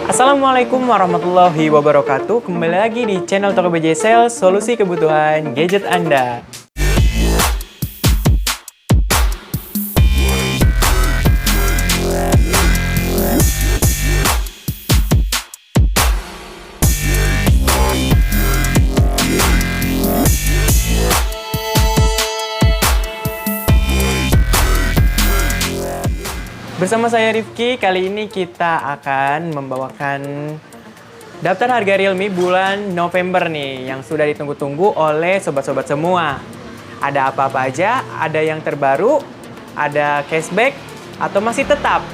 Assalamualaikum warahmatullahi wabarakatuh. Kembali lagi di channel Tokopedia Sales, solusi kebutuhan gadget Anda. Bersama saya Rifki, kali ini kita akan membawakan daftar harga Realme bulan November nih, yang sudah ditunggu-tunggu oleh sobat-sobat semua. Ada apa-apa aja, ada yang terbaru, ada cashback, atau masih tetap.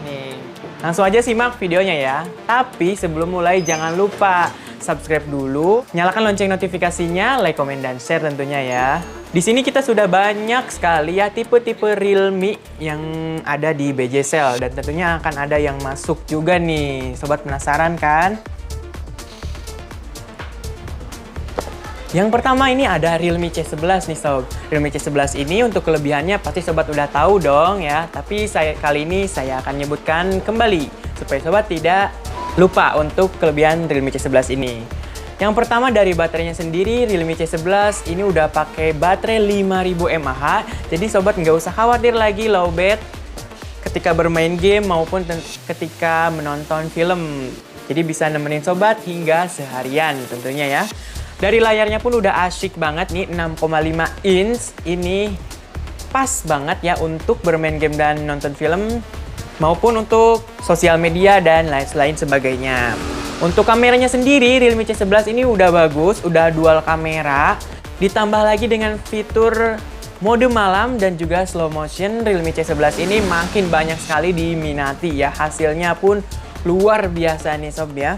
Nih, langsung aja simak videonya ya. Tapi sebelum mulai jangan lupa subscribe dulu, nyalakan lonceng notifikasinya, like, komen, dan share tentunya ya. Di sini kita sudah banyak sekali ya tipe-tipe Realme yang ada di BJ Sale, dan tentunya akan ada yang masuk juga nih. Sobat penasaran kan? Yang pertama ini ada Realme C11 nih sob. Realme C11 ini untuk kelebihannya pasti sobat udah tahu dong ya. Tapi kali ini saya akan nyebutkan kembali supaya sobat tidak lupa untuk kelebihan Realme C11 ini. Yang pertama dari baterainya sendiri, Realme C11 ini udah pakai baterai 5000 mAh. Jadi sobat nggak usah khawatir lagi low bat ketika bermain game maupun ketika menonton film. Jadi bisa nemenin sobat hingga seharian tentunya ya. Dari layarnya pun udah asyik banget nih, 6,5 inch. Ini pas banget ya untuk bermain game dan nonton film maupun untuk sosial media dan lain sebagainya. Untuk kameranya sendiri, Realme C11 ini udah bagus, udah dual kamera. Ditambah lagi dengan fitur mode malam dan juga slow motion, Realme C11 ini makin banyak sekali diminati ya. Hasilnya pun luar biasa nih sob ya.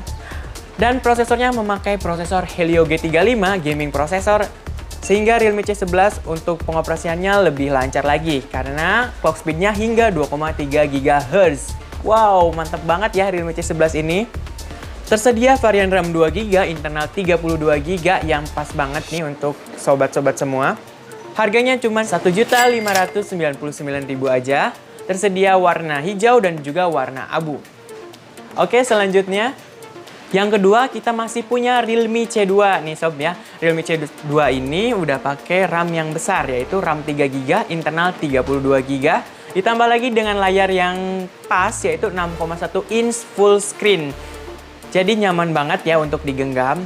Dan prosesornya memakai prosesor Helio G35 gaming prosesor, sehingga Realme C11 untuk pengoperasiannya lebih lancar lagi karena clock speednya hingga 2,3 GHz. Wow, mantap banget ya Realme C11 ini. Tersedia varian RAM 2GB, internal 32GB yang pas banget nih untuk sobat-sobat semua. Harganya cuma Rp1.599.000 aja. Tersedia warna hijau dan juga warna abu. Oke, selanjutnya yang kedua kita masih punya Realme C2 nih sob ya. Realme C2 ini udah pakai RAM yang besar, yaitu RAM 3GB, internal 32GB. Ditambah lagi dengan layar yang pas, yaitu 6,1 inch full screen. Jadi nyaman banget ya untuk digenggam.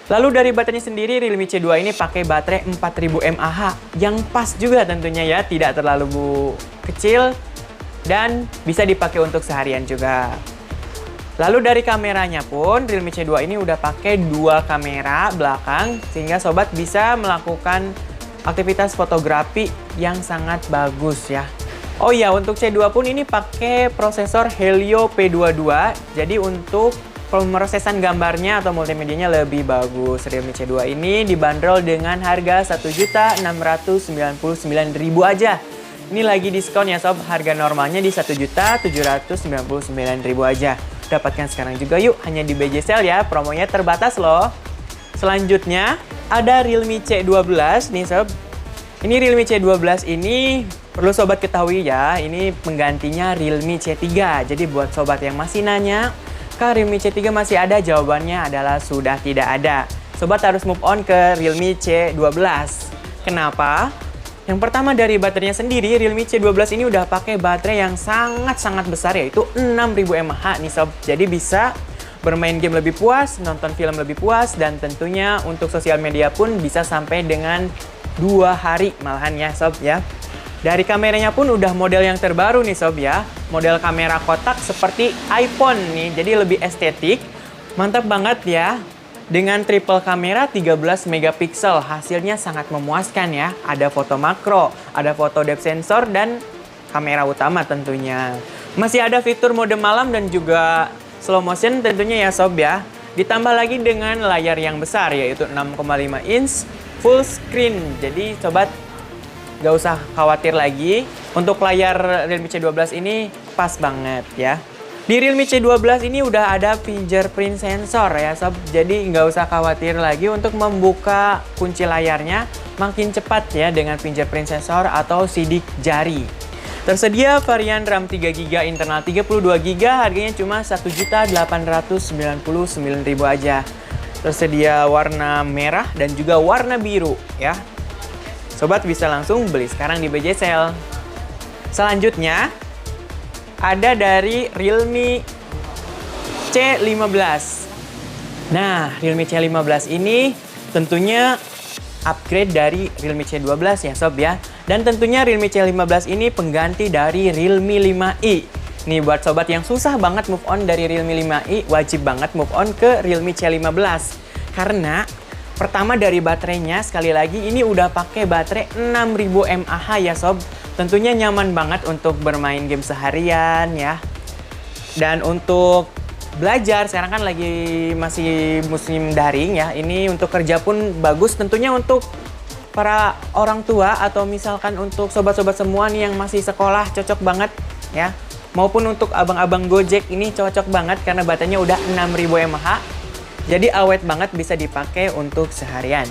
Lalu dari baterainya sendiri, Realme C2 ini pakai baterai 4000 mAh yang pas juga tentunya ya, tidak terlalu kecil dan bisa dipakai untuk seharian juga. Lalu dari kameranya pun, Realme C2 ini udah pakai dua kamera belakang sehingga sobat bisa melakukan aktivitas fotografi yang sangat bagus ya. Oh iya, untuk C2 pun ini pakai prosesor Helio P22. Jadi untuk pemrosesan gambarnya atau multimedianya lebih bagus. Realme C2 ini dibanderol dengan harga Rp1.699.000 aja. Ini lagi diskon ya sob, harga normalnya di Rp1.799.000 aja. Dapatkan sekarang juga yuk, hanya di BJ Sale ya, promonya terbatas loh. Selanjutnya ada Realme C12 nih sob. Ini Realme C12 ini perlu sobat ketahui ya, ini penggantinya Realme C3. Jadi buat sobat yang masih nanya, Kak Realme C3 masih ada? Jawabannya adalah sudah tidak ada. Sobat harus move on ke Realme C12. Kenapa? Yang pertama dari baterainya sendiri, Realme C12 ini udah pakai baterai yang sangat-sangat besar, yaitu 6000 mAh nih sob. Jadi bisa bermain game lebih puas, nonton film lebih puas, dan tentunya untuk sosial media pun bisa sampai dengan 2 hari malahan ya sob ya. Dari kameranya pun udah model yang terbaru nih sob ya. Model kamera kotak seperti iPhone nih, jadi lebih estetik. Mantap banget ya. Dengan triple kamera 13 megapiksel, hasilnya sangat memuaskan ya. Ada foto makro, ada foto depth sensor, dan kamera utama tentunya. Masih ada fitur mode malam dan juga slow motion tentunya ya sob ya. Ditambah lagi dengan layar yang besar, yaitu 6,5 inch full screen. Jadi sobat gak usah khawatir lagi. Untuk layar Realme C12 ini pas banget ya. Di Realme C12 ini udah ada fingerprint sensor ya sob. Jadi nggak usah khawatir lagi untuk membuka kunci layarnya. Makin cepat ya dengan fingerprint sensor atau sidik jari. Tersedia varian RAM 3GB internal 32GB, harganya cuma Rp1.899.000 aja. Tersedia warna merah dan juga warna biru ya. Sobat bisa langsung beli sekarang di BJ Sale. Selanjutnya ada dari Realme C15. Nah, Realme C15 ini tentunya upgrade dari Realme C12 ya sob ya. Dan tentunya Realme C15 ini pengganti dari Realme 5i. Nih buat sobat yang susah banget move on dari Realme 5i, wajib banget move on ke Realme C15. Karena pertama dari baterainya, sekali lagi ini udah pakai baterai 6000 mAh ya sob. Tentunya nyaman banget untuk bermain game seharian ya. Dan untuk belajar, sekarang kan masih musim daring ya. Ini untuk kerja pun bagus, tentunya untuk para orang tua atau misalkan untuk sobat-sobat semua nih yang masih sekolah, cocok banget ya. Maupun untuk abang-abang Gojek ini cocok banget karena baterainya udah 6000 mAh. Jadi awet banget, bisa dipakai untuk seharian.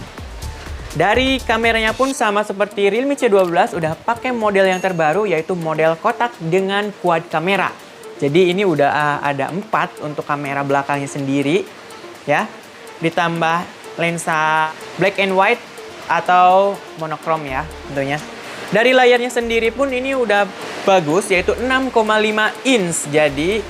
Dari kameranya pun sama seperti Realme C12, udah pakai model yang terbaru yaitu model kotak dengan quad kamera. Jadi ini udah ada 4 untuk kamera belakangnya sendiri ya. Ditambah lensa black and white atau monokrom ya tentunya. Dari layarnya sendiri pun ini udah bagus yaitu 6,5 inch. Jadi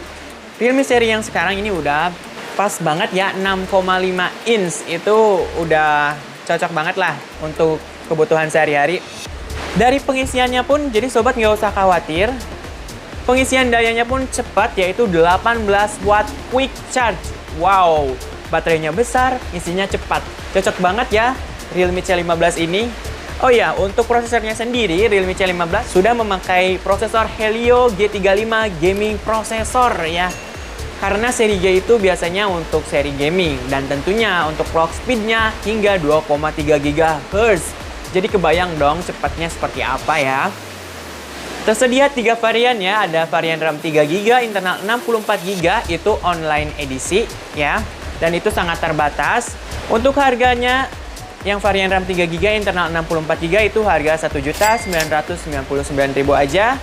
Realme seri yang sekarang ini udah pas banget ya, 6,5 inch itu udah cocok banget lah untuk kebutuhan sehari-hari. Dari pengisiannya pun jadi sobat nggak usah khawatir. Pengisian dayanya pun cepat yaitu 18 watt quick charge. Wow, baterainya besar, isinya cepat. Cocok banget ya Realme C15 ini. Oh ya, untuk prosesornya sendiri Realme C15 sudah memakai prosesor Helio G35 gaming processor ya. Karena seri G itu biasanya untuk seri gaming dan tentunya untuk clock speednya hingga 2,3 GHz. Jadi kebayang dong cepatnya seperti apa ya. Tersedia 3 varian ya, ada varian RAM 3GB, internal 64GB, itu online edisi ya. Dan itu sangat terbatas. Untuk harganya, yang varian RAM 3GB, internal 64GB itu harga Rp1.999.000 aja.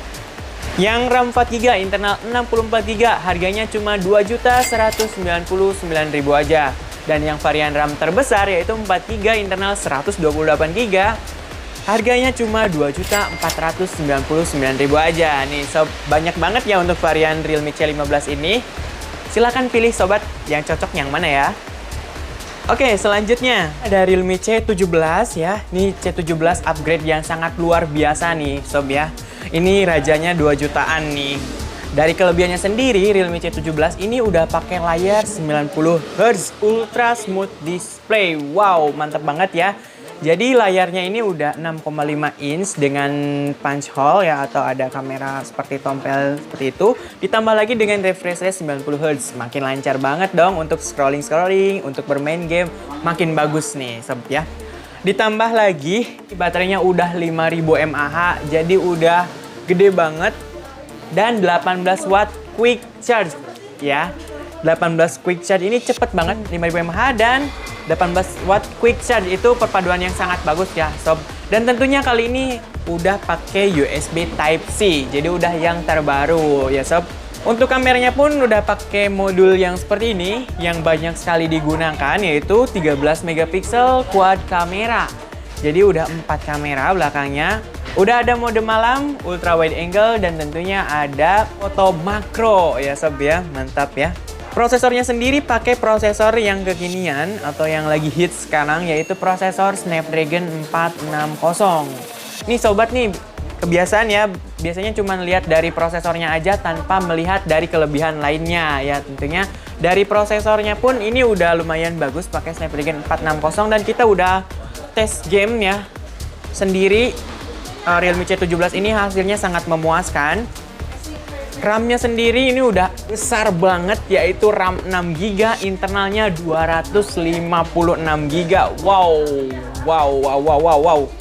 Yang RAM 4GB, internal 64GB, harganya cuma Rp2.199.000 aja. Dan yang varian RAM terbesar yaitu 4GB, internal 128GB, harganya cuma Rp2.499.000 aja. Nih sob, banyak banget ya untuk varian Realme C15 ini. Silahkan pilih sobat yang cocok yang mana ya. Oke, selanjutnya ada Realme C17 ya. Nih C17 upgrade yang sangat luar biasa nih sob ya. Ini rajanya 2 jutaan nih. Dari kelebihannya sendiri, Realme C17 ini udah pakai layar 90Hz Ultra Smooth Display. Wow, mantap banget ya. Jadi layarnya ini udah 6,5 inch dengan punch hole ya, atau ada kamera seperti tompel seperti itu. Ditambah lagi dengan refresh rate 90Hz. Makin lancar banget dong untuk scrolling-scrolling, untuk bermain game. Makin bagus nih sob ya. Ditambah lagi baterainya udah 5000 mAh, jadi udah gede banget. Dan 18 watt quick charge ya. 18 quick charge ini cepet banget, 5000 mAh dan 18 watt quick charge itu perpaduan yang sangat bagus ya sob. Dan tentunya kali ini udah pakai USB Type-C, jadi udah yang terbaru ya sob. Untuk kameranya pun udah pakai modul yang seperti ini yang banyak sekali digunakan, yaitu 13 megapiksel quad kamera. Jadi udah 4 kamera belakangnya. Udah ada mode malam, ultra wide angle, dan tentunya ada foto makro ya sob ya. Mantap ya. Prosesornya sendiri pakai prosesor yang kekinian atau yang lagi hits sekarang, yaitu prosesor Snapdragon 460. Nih sobat nih, kebiasaan ya, biasanya cuma lihat dari prosesornya aja tanpa melihat dari kelebihan lainnya ya. Tentunya dari prosesornya pun ini udah lumayan bagus pakai Snapdragon 460, dan kita udah tes game ya sendiri. Realme C17 ini hasilnya sangat memuaskan. RAM-nya sendiri ini udah besar banget, yaitu RAM 6GB, internalnya 256GB. Wow.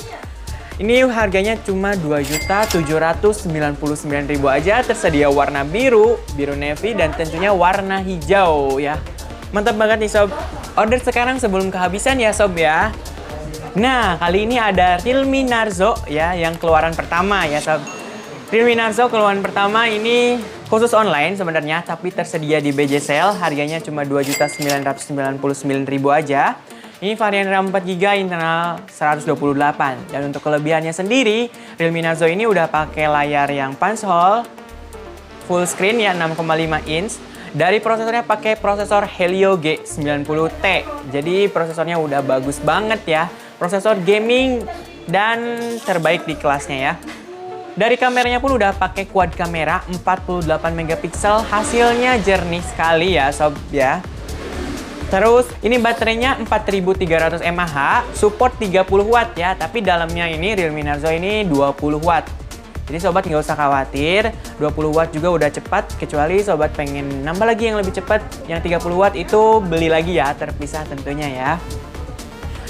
Ini harganya cuma Rp2.799.000 aja. Tersedia warna biru, biru navy, dan tentunya warna hijau ya. Mantap banget nih sob. Order sekarang sebelum kehabisan ya sob ya. Nah, kali ini ada Realme Narzo ya, yang keluaran pertama ya sob. Realme Narzo keluaran pertama ini khusus online sebenarnya, tapi tersedia di BJ Sale. Harganya cuma Rp2.999.000 aja. Ini varian RAM 4GB internal 128. Dan untuk kelebihannya sendiri, Realme Narzo ini udah pakai layar yang punch hole, full screen ya 6,5 inch. Dari prosesornya pakai prosesor Helio G90T. Jadi prosesornya udah bagus banget ya. Prosesor gaming dan terbaik di kelasnya ya. Dari kameranya pun udah pakai quad kamera 48 megapiksel, hasilnya jernih sekali ya sob ya. Terus ini baterainya 4300 mAh, support 30 watt ya, tapi dalamnya ini Realme Narzo ini 20 watt. Jadi sobat nggak usah khawatir, 20 watt juga udah cepat, kecuali sobat pengen nambah lagi yang lebih cepat, yang 30 watt itu beli lagi ya, terpisah tentunya ya.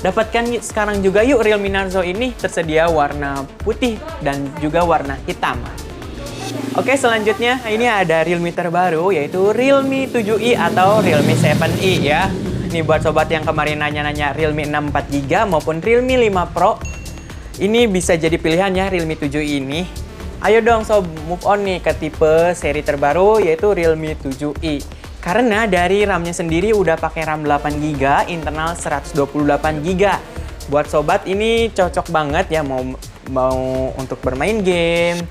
Dapatkan sekarang juga yuk Realme Narzo ini, tersedia warna putih dan juga warna hitam. Oke, selanjutnya ini ada Realme terbaru yaitu Realme 7i atau Realme 7i ya. Ini buat sobat yang kemarin nanya-nanya Realme 6 4GB maupun Realme 5 Pro. Ini bisa jadi pilihan ya Realme 7i ini. Ayo dong sob, move on nih ke tipe seri terbaru yaitu Realme 7i. Karena dari RAM-nya sendiri udah pakai RAM 8GB, internal 128GB. Buat sobat ini cocok banget ya mau untuk bermain game.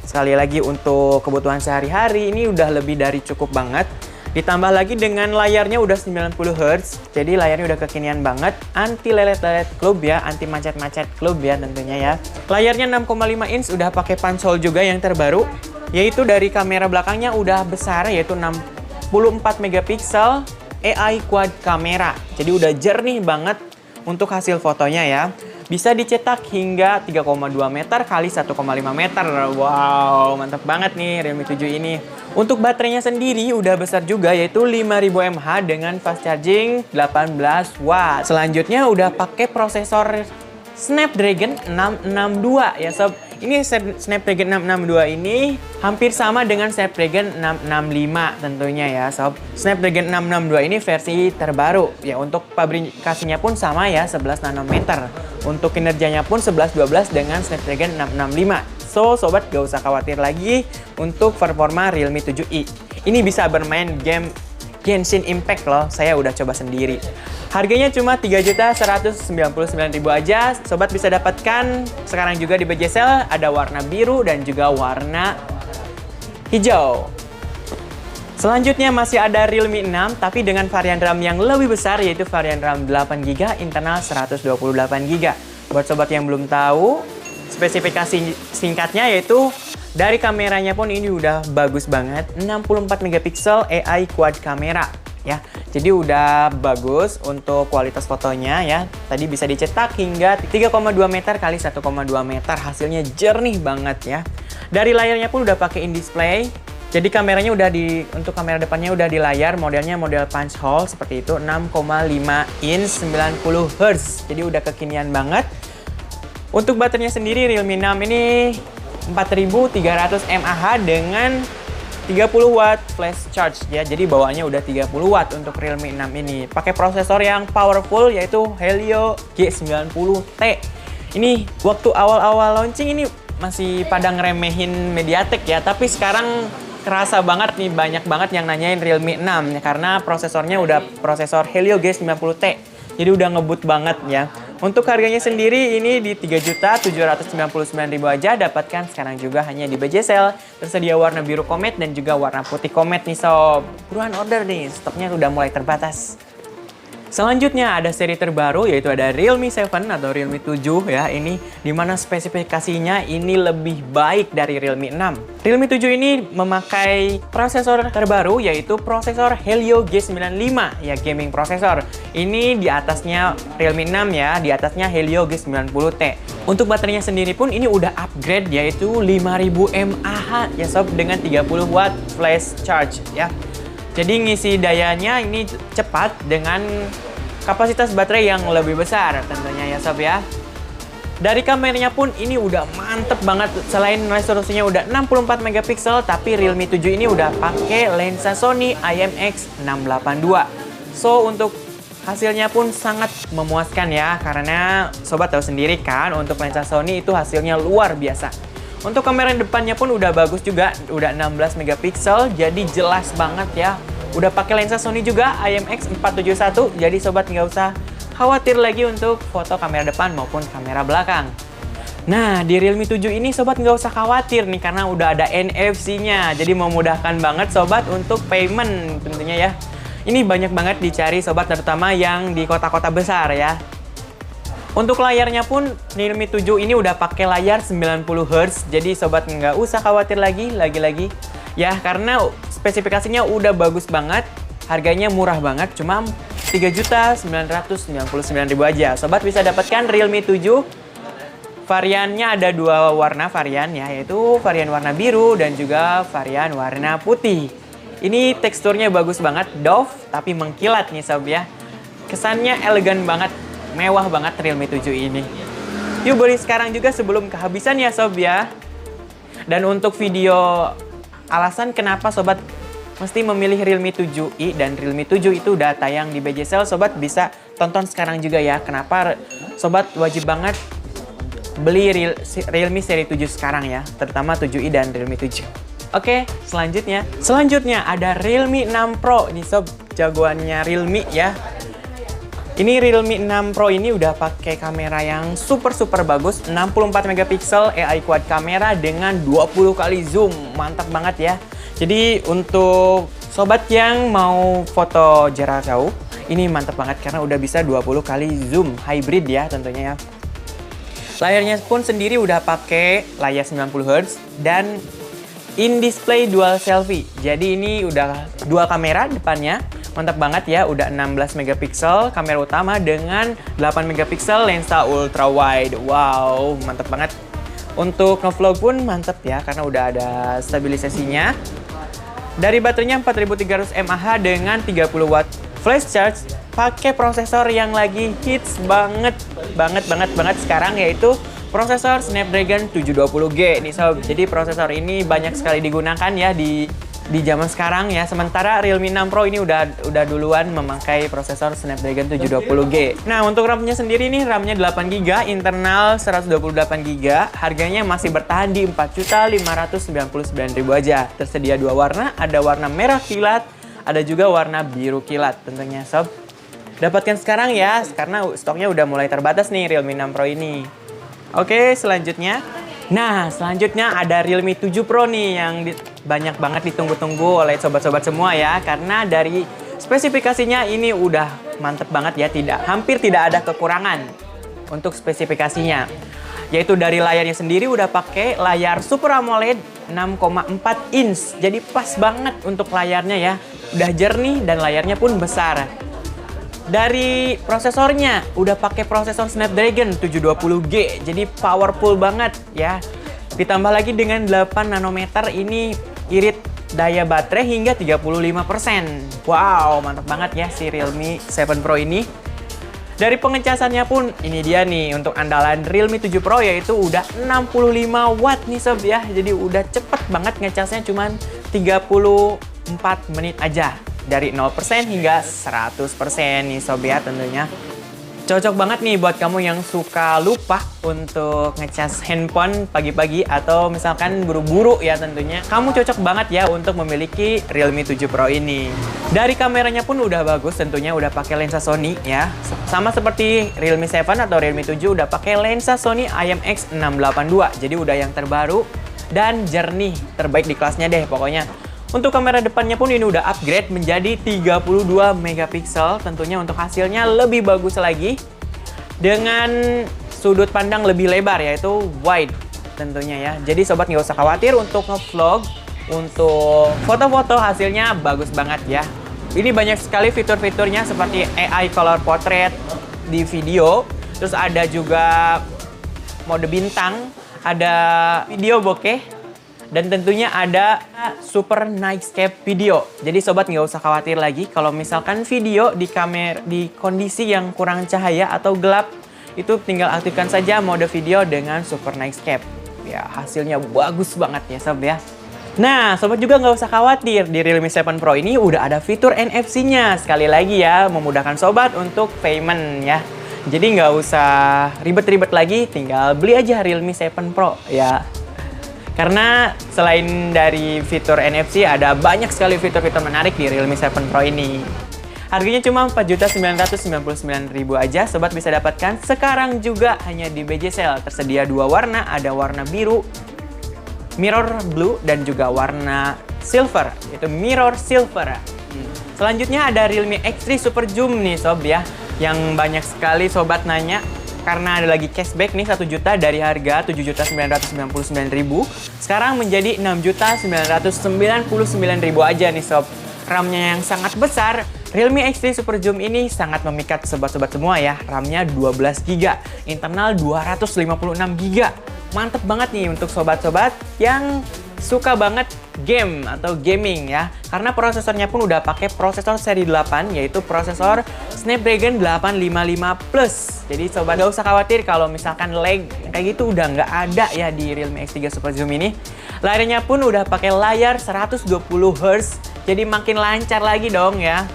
Sekali lagi untuk kebutuhan sehari-hari ini udah lebih dari cukup banget. Ditambah lagi dengan layarnya udah 90 Hz. Jadi layarnya udah kekinian banget, anti lelet-lelet klub ya, anti macet-macet klub ya tentunya ya. Layarnya 6,5 inch udah pakai punch hole juga yang terbaru. Yaitu dari kamera belakangnya udah besar yaitu 64 megapiksel AI quad kamera. Jadi udah jernih banget untuk hasil fotonya ya. Bisa dicetak hingga 3,2 meter kali 1,5 meter. Wow, mantap banget nih Realme 7 ini. Untuk baterainya sendiri udah besar juga yaitu 5000 mAh dengan fast charging 18 watt. Selanjutnya udah pakai prosesor Snapdragon 662 ya sob. Ini Snapdragon 662 ini hampir sama dengan Snapdragon 665 tentunya ya sob. Snapdragon 662 ini versi terbaru ya, untuk pabrikasinya pun sama ya 11 nanometer. Untuk kinerjanya pun 11-12 dengan Snapdragon 665. So sobat gak usah khawatir lagi untuk performa Realme 7i. Ini bisa bermain game Genshin Impact loh, saya udah coba sendiri. Harganya cuma Rp3.199.000 aja. Sobat bisa dapatkan sekarang juga di BJ Sale. Ada warna biru dan juga warna hijau. Selanjutnya masih ada Realme 6 tapi dengan varian RAM yang lebih besar yaitu varian RAM 8GB internal 128GB. Buat sobat yang belum tahu, spesifikasi singkatnya yaitu dari kameranya pun ini udah bagus banget, 64 megapiksel AI quad kamera ya. Jadi udah bagus untuk kualitas fotonya ya. Tadi bisa dicetak hingga 3,2 meter kali 1,2 meter. Hasilnya jernih banget ya. Dari layarnya pun udah pakai in-display. Jadi kameranya udah untuk kamera depannya udah di layar, modelnya model punch hole seperti itu, 6,5 inch 90 Hz. Jadi udah kekinian banget. Untuk baterainya sendiri Realme 6 ini 4300 mAh dengan 30 watt flash charge ya. Jadi bawaannya udah 30 watt untuk Realme 6 ini. Pakai prosesor yang powerful yaitu Helio G90T. Ini waktu awal-awal launching ini masih pada ngeremehin MediaTek ya, tapi sekarang kerasa banget nih, banyak banget yang nanyain Realme 6 ya, karena prosesornya udah prosesor Helio G90T. Jadi udah ngebut banget ya. Untuk harganya sendiri ini di Rp3.799.000 aja, dapatkan sekarang juga hanya di BJ Sale. Tersedia warna biru komet dan juga warna putih komet nih sob. Buruan order nih, stoknya udah mulai terbatas. Selanjutnya ada seri terbaru yaitu ada Realme 7 atau Realme 7 ya. Ini dimana spesifikasinya ini lebih baik dari Realme 6. Realme 7 ini memakai prosesor terbaru yaitu prosesor Helio G95 ya, gaming prosesor. Ini di atasnya Realme 6 ya, di atasnya Helio G90T. Untuk baterainya sendiri pun ini udah upgrade yaitu 5000 mAh ya sob dengan 30 watt flash charge ya. Jadi ngisi dayanya ini cepat dengan kapasitas baterai yang lebih besar tentunya ya sob ya. Dari kameranya pun ini udah mantep banget. Selain resolusinya udah 64 megapiksel, tapi Realme 7 ini udah pakai lensa Sony IMX682. So untuk hasilnya pun sangat memuaskan ya, karena sobat tahu sendiri kan untuk lensa Sony itu hasilnya luar biasa. Untuk kamera depannya pun udah bagus juga, udah 16 megapiksel, jadi jelas banget ya. Udah pakai lensa Sony juga, IMX471, jadi sobat nggak usah khawatir lagi untuk foto kamera depan maupun kamera belakang. Nah, di Realme 7 ini sobat nggak usah khawatir nih, karena udah ada NFC-nya, jadi memudahkan banget sobat untuk payment tentunya ya. Ini banyak banget dicari sobat, terutama yang di kota-kota besar ya. Untuk layarnya pun Realme 7 ini udah pakai layar 90 Hz, jadi sobat nggak usah khawatir lagi ya, karena spesifikasinya udah bagus banget, harganya murah banget, cuma 3.999.000 aja. Sobat bisa dapatkan Realme 7, variannya ada dua warna varian ya, yaitu varian warna biru dan juga varian warna putih. Ini teksturnya bagus banget, doff tapi mengkilat nih sob ya. Kesannya elegan banget. Mewah banget Realme 7 ini. Yuk beli sekarang juga sebelum kehabisan ya sob ya. Dan untuk video alasan kenapa sobat mesti memilih Realme 7i dan Realme 7 itu udah tayang di BJ Sale, sobat bisa tonton sekarang juga ya. Kenapa sobat wajib banget beli Realme seri 7 sekarang ya, terutama 7i dan Realme 7. Oke, selanjutnya ada Realme 6 Pro nih sob, jagoannya Realme ya. Ini Realme 6 Pro ini udah pakai kamera yang super bagus, 64 megapiksel AI quad kamera dengan 20 kali zoom. Mantap banget ya. Jadi untuk sobat yang mau foto jarak jauh, ini mantap banget karena udah bisa 20 kali zoom hybrid ya tentunya ya. Layarnya pun sendiri udah pakai layar 90 Hz dan in-display dual selfie. Jadi ini udah dua kamera depannya. Mantap banget ya, udah 16 megapiksel kamera utama dengan 8 megapiksel lensa ultra wide. Wow, mantap banget. Untuk ngevlog pun mantap ya, karena udah ada stabilisasinya. Dari baterainya 4300 mAh dengan 30 watt flash charge, pakai prosesor yang lagi hits banget sekarang, yaitu prosesor Snapdragon 720G nih sob. Jadi prosesor ini banyak sekali digunakan ya di zaman sekarang ya. Sementara Realme 6 Pro ini udah duluan memakai prosesor Snapdragon 720G. Nah, untuk RAM-nya sendiri nih, RAM-nya 8GB, internal 128GB. Harganya masih bertahan di 4.599.000 aja. Tersedia dua warna, ada warna merah kilat, ada juga warna biru kilat tentunya sob. Dapatkan sekarang ya, karena stoknya udah mulai terbatas nih Realme 6 Pro ini. Oke, selanjutnya ada Realme 7 Pro nih yang banyak banget ditunggu-tunggu oleh sobat-sobat semua ya. Karena dari spesifikasinya ini udah mantep banget ya, hampir tidak ada kekurangan untuk spesifikasinya. Yaitu dari layarnya sendiri udah pakai layar Super AMOLED 6,4 inch. Jadi pas banget untuk layarnya ya. Udah jernih dan layarnya pun besar. Dari prosesornya udah pakai prosesor Snapdragon 720G, jadi powerful banget ya. Ditambah lagi dengan 8 nanometer, ini irit daya baterai hingga 35%. Wow, mantap banget ya si Realme 7 Pro ini. Dari pengecasannya pun ini dia nih untuk andalan Realme 7 Pro, yaitu udah 65 watt nih sob ya. Jadi udah cepet banget ngecasnya, cuman 34 menit aja. Dari 0% hingga 100% nih sob ya tentunya. Cocok banget nih buat kamu yang suka lupa untuk ngecas handphone pagi-pagi atau misalkan buru-buru ya tentunya. Kamu cocok banget ya untuk memiliki Realme 7 Pro ini. Dari kameranya pun udah bagus tentunya, udah pakai lensa Sony ya. Sama seperti Realme 7 atau Realme 7 udah pakai lensa Sony IMX682. Jadi udah yang terbaru dan jernih, terbaik di kelasnya deh pokoknya. Untuk kamera depannya pun ini udah upgrade menjadi 32 megapiksel. Tentunya untuk hasilnya lebih bagus lagi. Dengan sudut pandang lebih lebar, yaitu wide tentunya ya. Jadi sobat nggak usah khawatir untuk ngevlog. Untuk foto-foto hasilnya bagus banget ya. Ini banyak sekali fitur-fiturnya seperti AI Color Portrait di video. Terus ada juga mode bintang, ada video bokeh. Dan tentunya ada Super Nightscape Video. Jadi sobat nggak usah khawatir lagi kalau misalkan video di kondisi yang kurang cahaya atau gelap, itu tinggal aktifkan saja mode video dengan Super Nightscape. Ya, hasilnya bagus banget ya sob ya. Nah, sobat juga nggak usah khawatir, di Realme 7 Pro ini udah ada fitur NFC-nya. Sekali lagi ya, memudahkan sobat untuk payment ya. Jadi nggak usah ribet-ribet lagi, tinggal beli aja Realme 7 Pro ya. Karena selain dari fitur NFC, ada banyak sekali fitur-fitur menarik di Realme 7 Pro ini. Harganya cuma 4.999.000 aja, sobat bisa dapatkan sekarang juga hanya di BJ Sale. Tersedia dua warna, ada warna biru, mirror blue, dan juga warna silver, yaitu mirror silver. Selanjutnya ada Realme X3 Super Zoom nih sob ya, yang banyak sekali sobat nanya. Karena ada lagi cashback nih 1 juta dari harga 7.999.000 sekarang menjadi 6.999.000 aja nih sob. RAM-nya yang sangat besar, Realme X3 Super Zoom ini sangat memikat sobat-sobat semua ya. RAM-nya 12GB, internal 256GB. Mantep banget nih untuk sobat-sobat yang suka banget game atau gaming ya. Karena prosesornya pun udah pakai prosesor seri 8, yaitu prosesor Snapdragon 855 Plus. Jadi sobat nggak usah khawatir kalau misalkan lag kayak gitu, udah nggak ada ya di Realme X3 Super Zoom ini. Layarnya pun udah pakai layar 120Hz, jadi makin lancar lagi dong ya.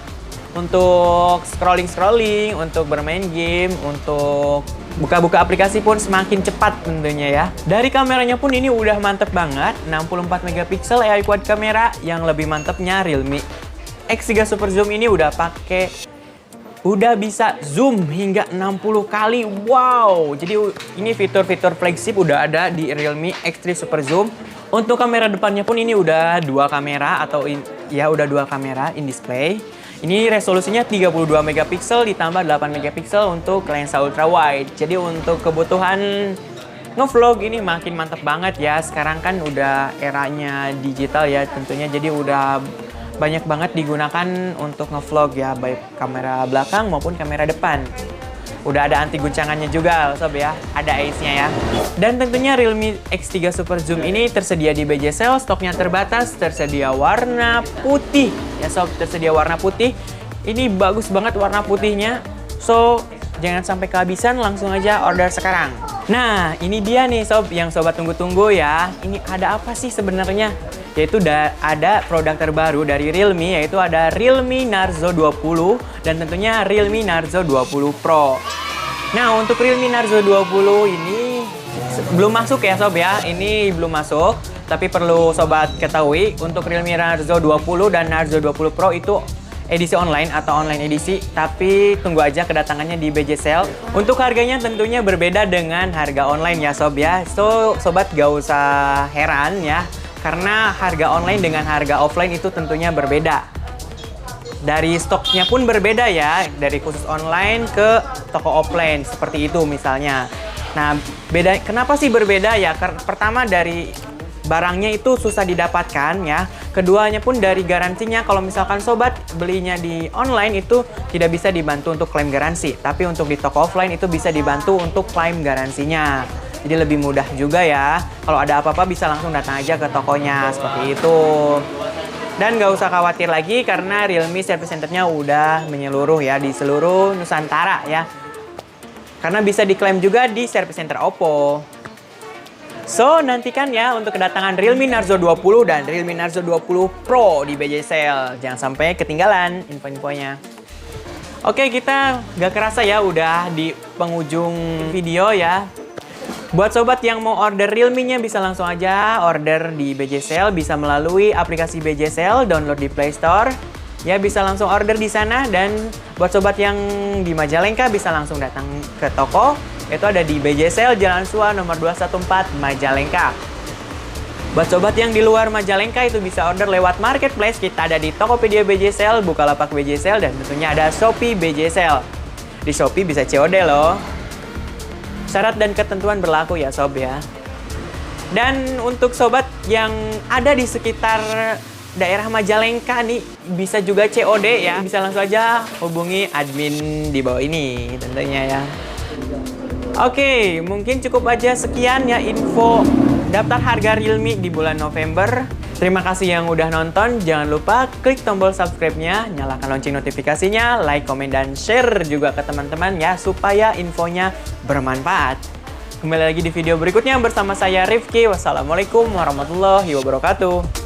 Untuk scrolling, untuk bermain game, untuk buka-buka aplikasi pun semakin cepat tentunya ya. Dari kameranya pun ini udah mantep banget, 64 megapiksel AI quad kamera. Yang lebih mantepnya Realme X3 Super Zoom ini udah bisa zoom hingga 60 kali. Wow, jadi ini fitur-fitur flagship udah ada di Realme X3 Super Zoom. Untuk kamera depannya pun ini udah dua kamera udah dua kamera in display. Ini resolusinya 32 megapiksel ditambah 8 megapiksel untuk lensa ultra wide. Jadi untuk kebutuhan ngevlog ini makin mantap banget ya. Sekarang kan udah eranya digital ya tentunya. Jadi udah banyak banget digunakan untuk ngevlog ya, baik kamera belakang maupun kamera depan. Udah ada anti guncangannya juga sob ya, ada ace-nya ya. Dan tentunya Realme X3 Super Zoom ini tersedia di BJ Sale, stoknya terbatas, tersedia warna putih ya sob, tersedia warna putih. Ini bagus banget warna putihnya, so jangan sampai kehabisan, langsung aja order sekarang. Nah ini dia nih sob yang sobat tunggu-tunggu ya. Ini ada apa sih sebenarnya? Yaitu ada produk terbaru dari Realme, yaitu ada Realme Narzo 20 dan tentunya Realme Narzo 20 Pro. Nah untuk Realme Narzo 20 ini belum masuk ya sob ya, ini belum masuk. Tapi perlu sobat ketahui, untuk Realme Narzo 20 dan Narzo 20 Pro itu edisi online atau online edisi, tapi tunggu aja kedatangannya di BJ Sale. Untuk harganya tentunya berbeda dengan harga online ya sob ya. So sobat gak usah heran ya, karena harga online dengan harga offline itu tentunya berbeda. Dari stoknya pun berbeda ya, dari khusus online ke toko offline seperti itu misalnya. Nah, kenapa sih berbeda ya? Pertama dari barangnya itu susah didapatkan ya. Keduanya pun dari garansinya, kalau misalkan sobat belinya di online itu tidak bisa dibantu untuk klaim garansi. Tapi untuk di toko offline itu bisa dibantu untuk klaim garansinya. Jadi lebih mudah juga ya. Kalau ada apa-apa bisa langsung datang aja ke tokonya, seperti itu. Dan nggak usah khawatir lagi karena Realme Service Center-nya udah menyeluruh ya di seluruh Nusantara ya. Karena bisa diklaim juga di Service Center Oppo. So, nantikan ya untuk kedatangan Realme Narzo 20 dan Realme Narzo 20 Pro di BJ Sale. Jangan sampai ketinggalan info-infonya. Oke, kita nggak kerasa ya udah di penghujung video ya. Buat sobat yang mau order Realme-nya bisa langsung aja order di BJ Sale, bisa melalui aplikasi BJ Sale, download di Play Store. Ya bisa langsung order di sana, dan buat sobat yang di Majalengka bisa langsung datang ke toko, yaitu ada di BJ Sale Jalan Sua nomor 214 Majalengka. Buat sobat yang di luar Majalengka itu bisa order lewat marketplace, kita ada di Tokopedia BJ Sale, Bukalapak BJ Sale, dan tentunya ada Shopee BJ Sale. Di Shopee bisa COD loh. Syarat dan ketentuan berlaku ya sob ya. Dan untuk sobat yang ada di sekitar daerah Majalengka nih bisa juga COD ya. Bisa langsung aja hubungi admin di bawah ini tentunya ya. Oke, mungkin cukup aja sekian ya info daftar harga Realme di bulan November. Terima kasih yang udah nonton. Jangan lupa klik tombol subscribe-nya, nyalakan lonceng notifikasinya, like, komen, dan share juga ke teman-teman ya, supaya infonya bermanfaat. Kembali lagi di video berikutnya bersama saya Rifki. Wassalamualaikum warahmatullahi wabarakatuh.